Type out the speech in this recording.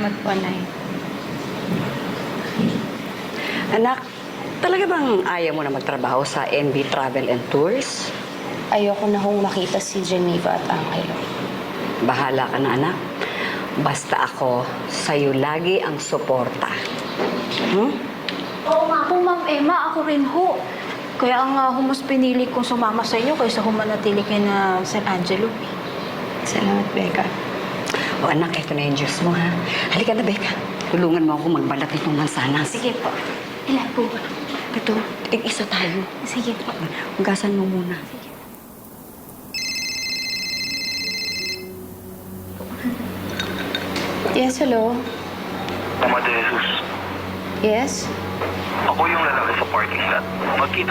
Salamat po, Nay. Anak, talaga bang ayaw mo na magtrabaho sa NB Travel and Tours? Ayoko na hong makita si Geneva at Angelo. Bahala ka na, anak. Basta ako, sa'yo lagi ang suporta. Oo nga po, Ma'am Emma. Ako rin ho. Kaya ang mas pinili kong sumama sa inyo kaysa humanatili kay na San Angelo. Salamat, Becca. O anak, ito na yung juice mo, ha? Halika na, Becca. Tulungan mo ako magbalat nitong mansanas. Sige po. Ilan po ba? Ito, isa tayo. Sige po. Hugasan mo muna. Yes, hello? Mama de Jesus, Yes? ako yung lalaki sa parking lot. Magkita